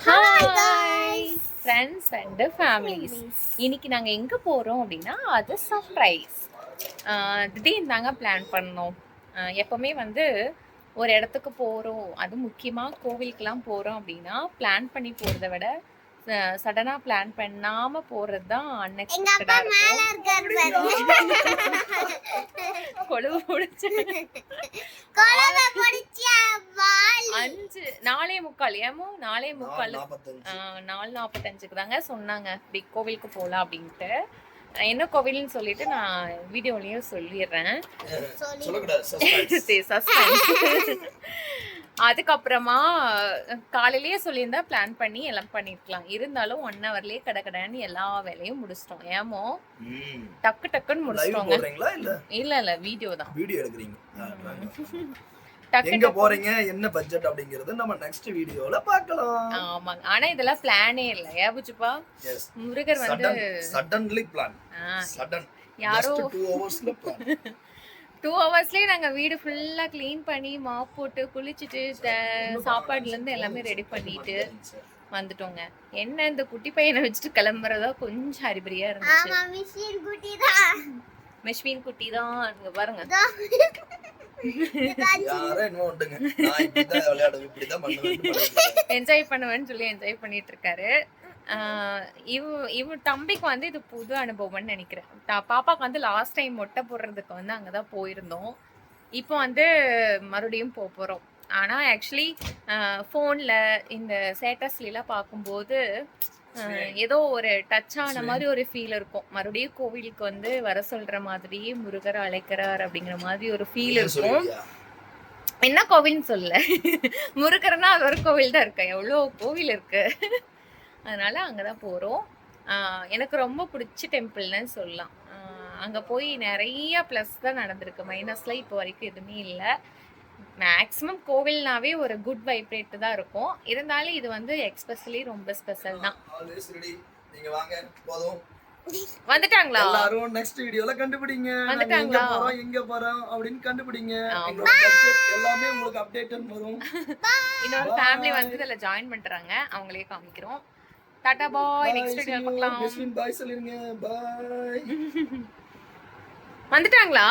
Hi friends and families. இன்னைக்கு நாங்கள் எங்கே போகிறோம் அப்படின்னா அது சர்ப்ரைஸ். திடீர்னு தாங்க பிளான் பண்ணோம். எப்போவுமே வந்து ஒரு இடத்துக்கு போகிறோம், அது முக்கியமாக கோவிலுக்கெலாம் போகிறோம் அப்படின்னா பிளான் பண்ணி போகிறத விட சடனாக பிளான் பண்ணாமல் போகிறது தான் அன்எக்ஸ்பெக்டடாக இருக்கும். கொழுவு பிடிச்ச 4:45 ஏமோ 4:45 தாங்க சொன்னாங்க இப்படி கோவிலுக்கு போகலாம் அப்படின்ட்டு. என்ன கோவில்னு சொல்லிட்டு நான் வீடியோலயும் சொல்லிடுறேன். அதுக்கப்புறமா காலையிலேயே சொல்லியிருந்தா பிளான் பண்ணி எல்லாம் பண்ணிருக்கலாம். இருந்தாலும் 1 ஹவர்லயே கடகடன்னு எல்லா வேலையும் முடிச்சிட்டோம். ஏமோ டக்கு டக்குன்னு முடிச்சிட்டோங்க. இல்ல வீடியோ தான். வீடியோ எடுக்கிறீங்க. எங்க போறீங்க, என்ன பட்ஜெட் அப்படிங்கறது நம்ம நெக்ஸ்ட் வீடியோல பார்க்கலாம். ஆமாங்க. ஆனா இதெல்லாம் பிளானே இல்ல. ஏபுச்சுப்பா முருகர் வந்து சடன்லி பிளான். சடன் யாரோ 2 ஹவர்ஸ்ல பிளான். 2 ஹவர்ஸ்லயே நாங்க வீடு ஃபுல்லா க்ளீன் பண்ணி மாப் போட்டு குளிச்சிட்டு சாப்பாடுல இருந்து எல்லாமே ரெடி பண்ணிட்டு வந்துட்டோங்க. என்ன இந்த குட்டி பையனை வச்சுட்டு கிளம்புறதா கொஞ்சம் அறிபறியா இருந்துச்சு. மெஷ்வின் குட்டி தான் இங்க பாருங்க. என்ஜாய் பண்ணுவேன்னு சொல்லி என்ஜாய் பண்ணிட்டு இருக்காரு. இவ தம்பிக்கு வந்து இது புது அனுபவம்னு நினைக்கிறேன். பாப்பாக்கு வந்து லாஸ்ட் டைம் மொட்டை போடுறதுக்கு வந்து அங்கதான் போயிருந்தோம். இப்போ வந்து மறுபடியும் போறோம். ஆனா ஆக்சுவலி ஃபோன்ல இந்த ஸ்டேட்டஸ்லாம் பார்க்கும்போது ஏதோ ஒரு டச் ஆன மாதிரி ஒரு ஃபீல் இருக்கும். மறுபடியும் கோவிலுக்கு வந்து வர சொல்ற மாதிரி முருகர் அழைக்கிறார் அப்படிங்கிற மாதிரி ஒரு ஃபீல் இருக்கும். என்ன கோவில்னு சொல்ல, முருகர்னா அது ஒரு கோவில் தான் இருக்கு, எவ்வளோ கோவில் இருக்கு. அதனால அங்கதான் போறோம். எனக்கு ரொம்ப பிடிச்ச டெம்பிள்னு சொல்லலாம். அங்க போய் நிறைய ப்ளஸ் தான் நடந்திருக்கு, மைனஸ்ல இப்போ வரைக்கும் எதுவுமே இல்லை. மேக்ஸிமம் கோவில்னாவே ஒரு குட் வைப்ரேட் தான் இருக்கும். இருந்தாலும் இது வந்து எக்ஸ்பெஷலி ரொம்ப ஸ்பெஷல் தான். நீங்க வாங்க போதும். வந்துட்டாங்களா? எல்லாரும் நெக்ஸ்ட் வீடியோல கண்டுபிடிங்க. வந்துட்டாங்களா? எங்க போறோம் அப்படினு கண்டுபிடிங்க. எங்களோட பட்ஜெட் எல்லாமே உங்களுக்கு அப்டேட் வரும். இன்னொரு ஃபேமிலி வந்து இதல ஜாயின் பண்றாங்க, அவங்களே காமிக்கிறோம். டாடா பாய். நெக்ஸ்ட் வீடியோல பார்க்கலாம். மிஸ்வின் பாய் சொல்லுங்க. பாய். வந்துட்டாங்களா?